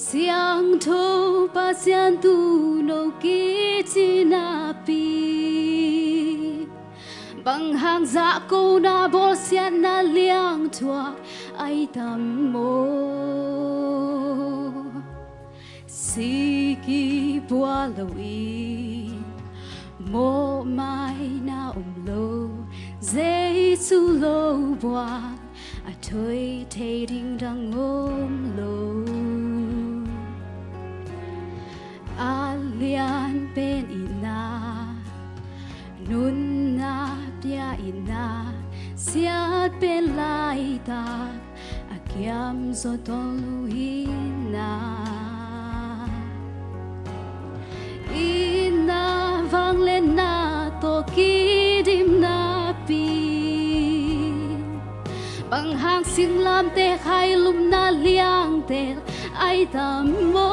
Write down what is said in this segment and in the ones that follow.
Siang thô pa sian tu no ki chi na pi bằng hàng dạ cô na bo sian na liang thua ai tam mo si ki bua lowi mo mai na lo dây su lo bua a thôi thay ding dang ôm lo alian pen ina nun na pia ina siat pen lai ta akiam zo toluina ina vang lên na to kidim na pi bằng hàng sing lam te khai lum na liang te ai tam mo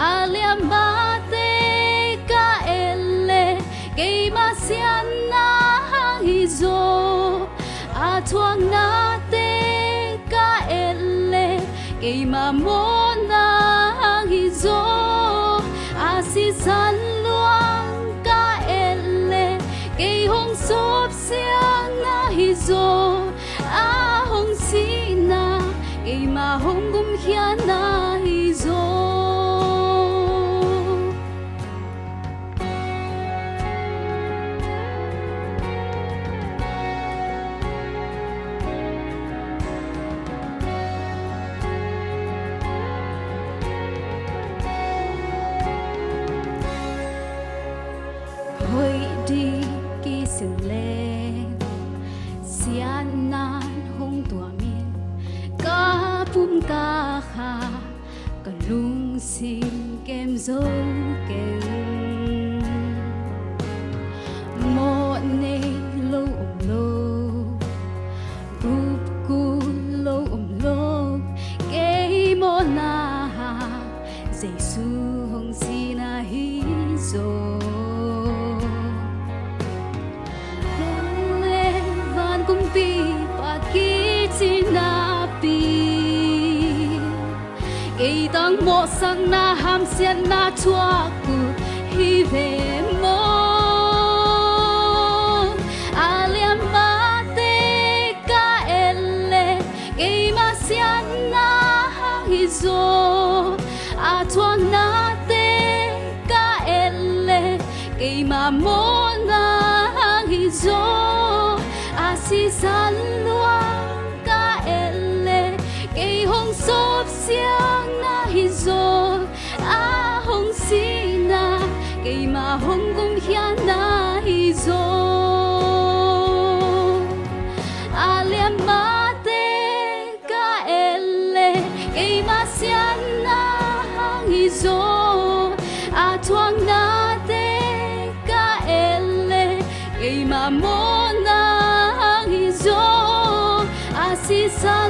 aliam bate ka ele kei ma sian na hang hizo a thuang na te ka ele kei ma mo na hang hizo a si san luang ka ele kei hong sop siang na hizo a hong si na kei ma hong gum hian na hizo hoi đi ki sừng lên sian nan hong tua miên ca pum ca kha ka lung sim kem zo kem mo ne lo gup ku lo ke mo na Giêsu hong si na hi zo cung pi pa ki chi na pi kei tang mo sang na ham sian na chua ku hi ve mo aliam ma te ka ele kei ma sian na hi zo a thuang na te ka ele kei ma mo na hi zo si san luang ka ele kei hong sop siang na hi zo a hong si na kei ma hong gum hian na hi zo aliam ma te ka ele kei ma sian na hi zo a thuang na te ka ele kei ma mo na si sa